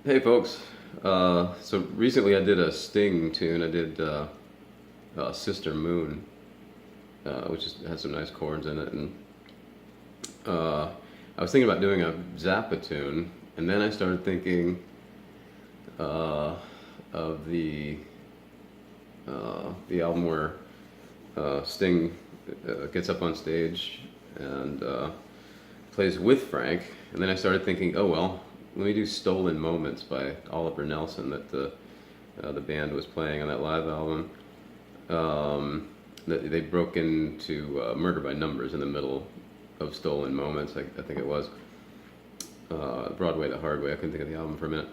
Hey folks, so recently I did a Sting tune. I did Sister Moon, has some nice chords in it, and I was thinking about doing a Zappa tune, and then I started thinking of the album where Sting gets up on stage and plays with Frank, and then I started thinking, oh well, let me do "Stolen Moments" by Oliver Nelson that the band was playing on that live album. They broke into "Murder by Numbers" in the middle of "Stolen Moments." I think it was Broadway the Hard Way. I couldn't think of the album for a minute,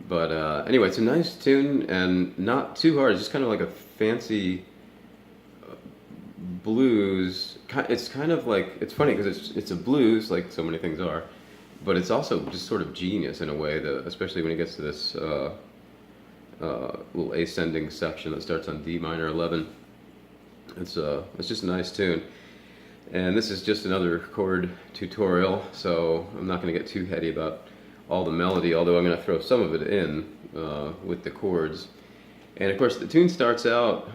but anyway, it's a nice tune and not too hard. It's just kind of like a fancy blues. It's kind of like, it's funny because it's a blues like so many things are, but it's also just sort of genius in a way that, especially when it gets to this little ascending section that starts on D minor 11. It's just a nice tune, and this is just another chord tutorial, so I'm not going to get too heady about all the melody, although I'm going to throw some of it in with the chords. And of course the tune starts out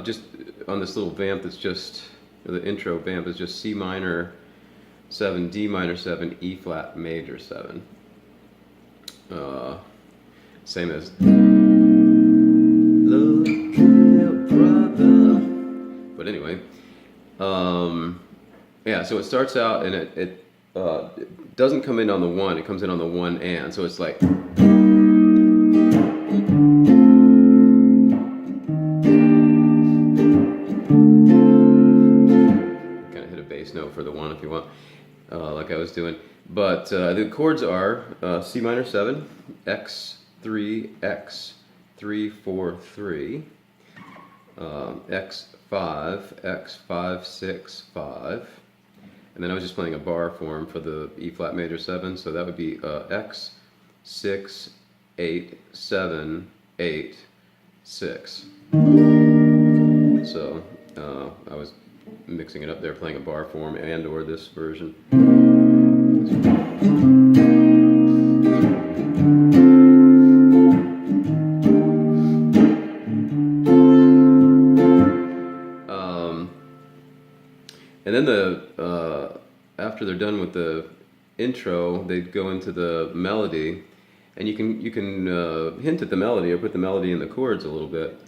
just on this little vamp that's just, the intro vamp is just C minor 7, D minor 7, E flat major 7. Same as Look, brother. But anyway, yeah, so it starts out and it doesn't come in on the 1, it comes in on the 1 and, so it's like, bass note for the 1 if you want, like I was doing. But the chords are C minor 7, X3, X3, 4, 3, X5, X5, 6, 5. And then I was just playing a bar form for the E flat major 7, so that would be X, 6, 8, 7, 8, 6. So I was mixing it up there, playing a bar form and or this version. And then after they're done with the intro, they go into the melody, and you can hint at the melody or put the melody in the chords a little bit.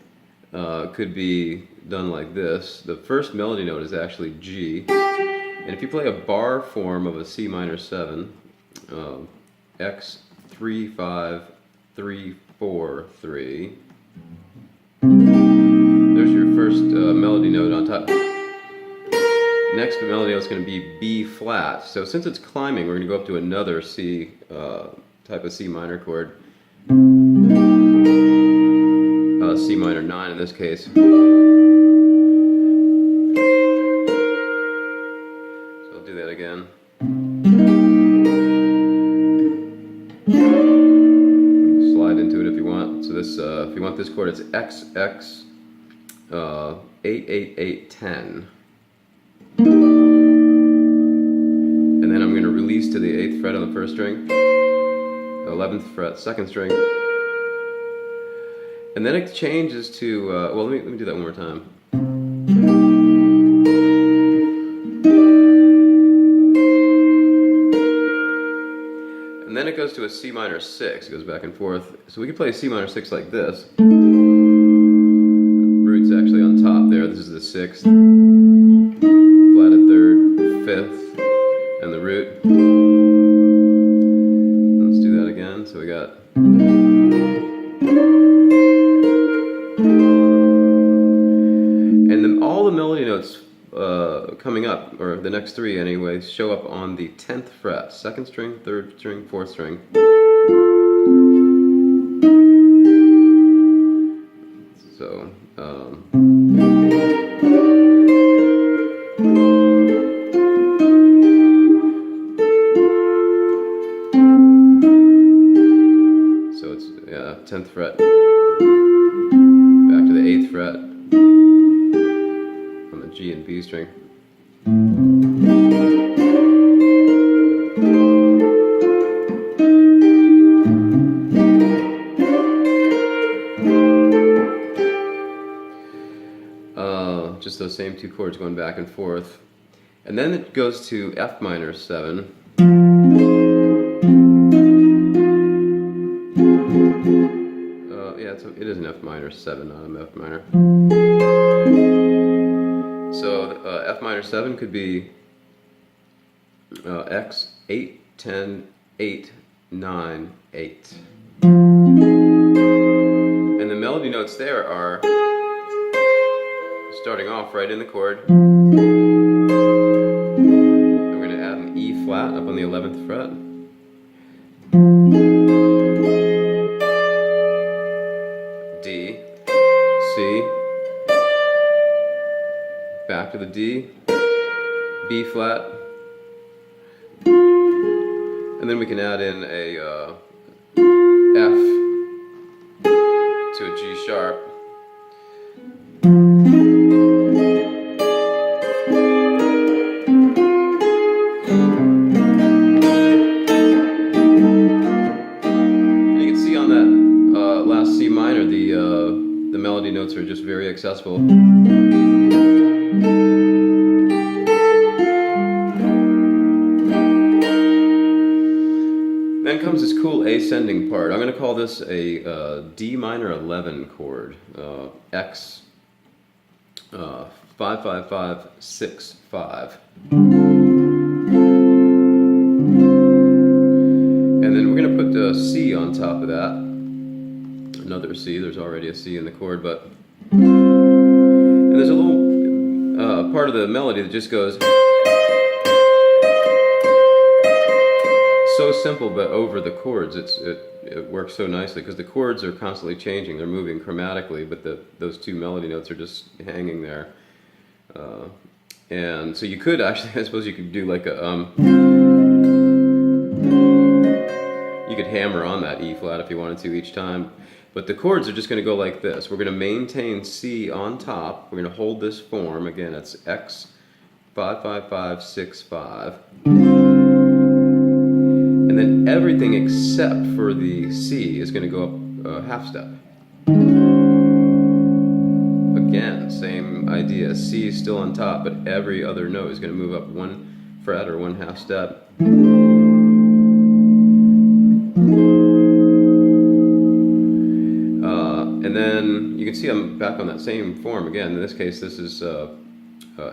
Could be done like this. The first melody note is actually G, and if you play a bar form of a C minor 7, X 3 5 3 4 3, there's your first melody note on top. Next melody note is going to be B flat. So since it's climbing, we're going to go up to another C type of C minor chord. C minor 9 in this case. So I'll do that again. Slide into it if you want. So this, if you want this chord, it's XX 8 8 8 10. And then I'm going to release to the 8th fret on the 1st string, 11th fret 2nd string. And then it changes to, well, let me do that one more time. And then it goes to a C minor 6, it goes back and forth. So we can play a C minor 6 like this. The root's actually on top there, this is the 6th, flatted 3rd, 5th, and the root. Let's do that again, so we got... all the melody notes coming up, or the next 3 anyway, show up on the 10th fret, 2nd string, 3rd string, 4th string. So, so it's 10th fret, back to the 8th fret, G and B string. same two chords going back and forth. And then it goes to F minor 7. Yeah, it is an F minor 7, not an F minor. So F minor 7 could be X 8, 10, 8, 9, 8. And the melody notes there are starting off right in the chord. And we're going to add an E flat up on the 11th fret. D, C, back to the D, B flat, and then we can add in a F to a G sharp. And you can see on that last C minor, the melody notes are just very accessible. Then comes this cool ascending part. I'm going to call this a D minor 11 chord, X 5 5 5 6 5. And then we're going to put the C on top of that. Another C. There's already a C in the chord, but and there's a little part of the melody that just goes. So simple, but over the chords, it works so nicely because the chords are constantly changing. They're moving chromatically, but those two melody notes are just hanging there. And so you could actually, I suppose you could do like a you could hammer on that E flat if you wanted to each time. But the chords are just going to go like this. We're going to maintain C on top. We're going to hold this form. Again, it's X 5 5 5 6 5. And then everything except for the C is going to go up a half step. Again, same idea. C is still on top, but every other note is going to move up one fret or one half step. And then you can see I'm back on that same form again. In this case, this is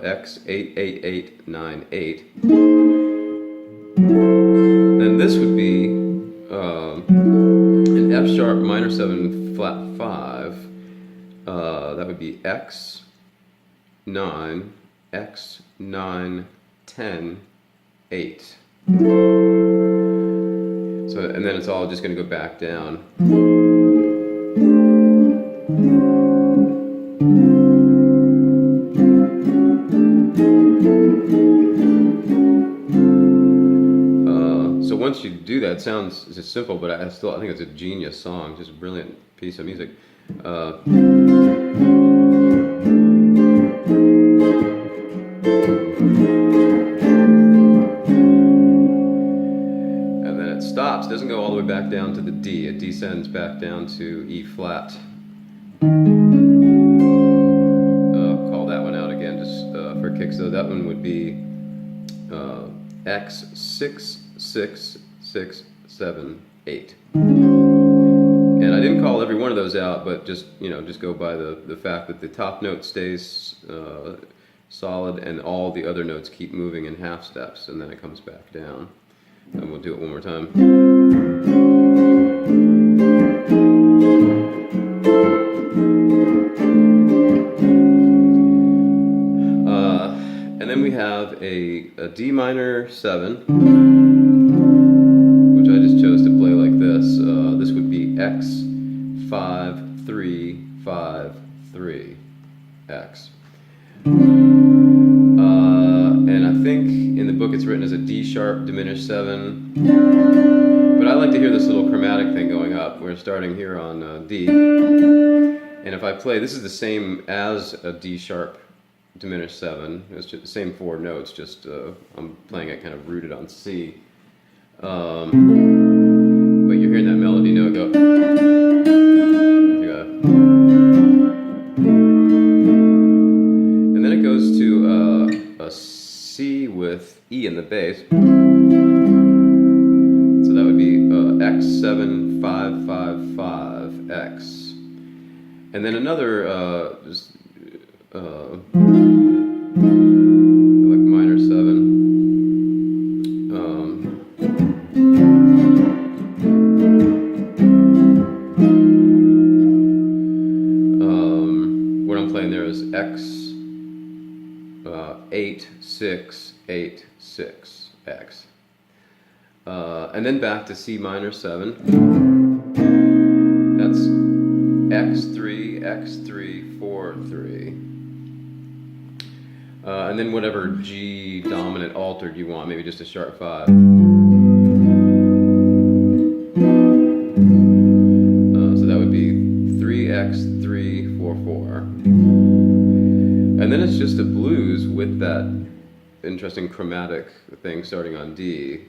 X 8 8 8 9 8. Then this would be an F sharp minor 7 flat 5. That would be X 9 X 9 10 8. So and then it's all just going to go back down. So once you do that, it sounds just simple, but I think it's a genius song, just a brilliant piece of music. And then it stops, doesn't go all the way back down to the D, it descends back down to E flat. Call that one out again just for kicks. So that one would be X 6 6 6 7 8. And I didn't call every one of those out, but just go by the fact that the top note stays solid and all the other notes keep moving in half steps, and then it comes back down. And we'll do it one more time. And then we have a D minor 7, which I just chose to play like this. This would be X 5 3 5 3 X. And I think in the book it's written as a D sharp diminished 7, but I like to hear this little chromatic thing going up. We're starting here on D, and if I play, this is the same as a D sharp diminished 7. It's just the same 4 notes, just I'm playing it kind of rooted on C. But you're hearing that melody note go. And then it goes bass. So that would be X7555X. And then another like minor 7. What I'm playing there is X 8-6-8-6 X. And then back to C minor 7. That's X3, X3, 4-3. And then whatever G dominant altered you want, maybe just a sharp 5. So that would be 3X3-4-4. And then it's just a blues with that interesting chromatic thing starting on D.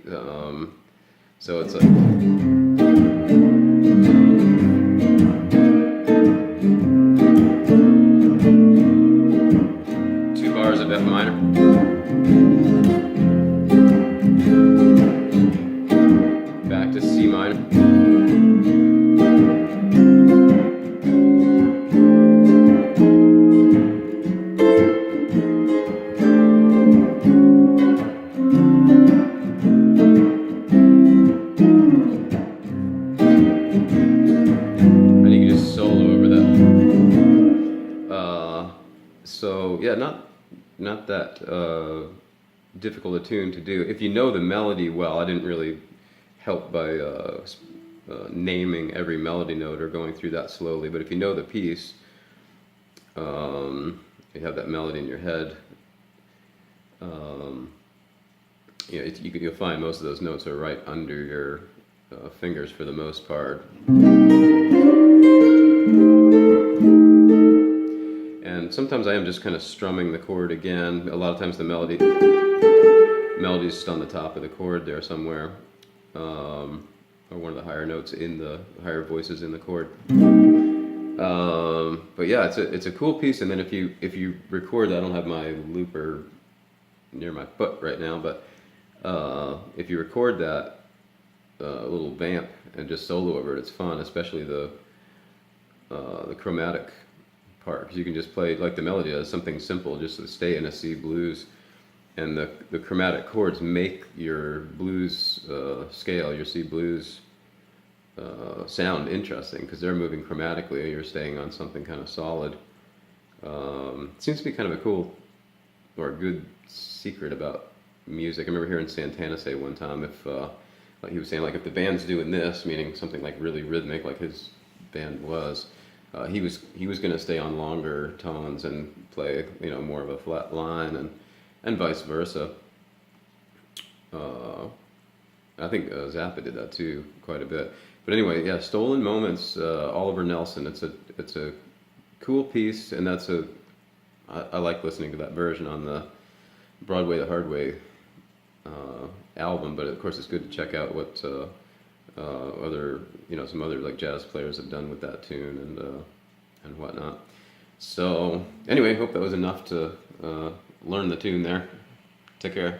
So it's a 2 bars of F minor. Back to C minor. So yeah, not that difficult a tune to do if you know the melody well. I didn't really help by naming every melody note or going through that slowly, but if you know the piece, you have that melody in your head. You'll find most of those notes are right under your fingers for the most part. And sometimes I am just kind of strumming the chord again. A lot of times the melody's just on the top of the chord there somewhere, or one of the higher notes in the higher voices in the chord. But yeah, it's a cool piece. And then if you record that, I don't have my looper near my foot right now, but if you record that little vamp and just solo over it, it's fun, especially the chromatic part, because you can just play like the melody does, something simple, just to stay in a C blues, and the chromatic chords make your blues scale, your C blues sound interesting, because they're moving chromatically and you're staying on something kind of solid. Seems to be kind of a cool or a good secret about music. I remember hearing Santana say one time, if like he was saying, like if the band's doing this, meaning something like really rhythmic like his band was, he was going to stay on longer tones and play, more of a flat line, and vice versa. I think Zappa did that too quite a bit. But anyway, yeah, Stolen Moments, Oliver Nelson. It's a cool piece, and I like listening to that version on the Broadway the Hard Way album. But of course, it's good to check out what other, some other like jazz players have done with that tune and whatnot. So anyway, hope that was enough to learn the tune there. Take care.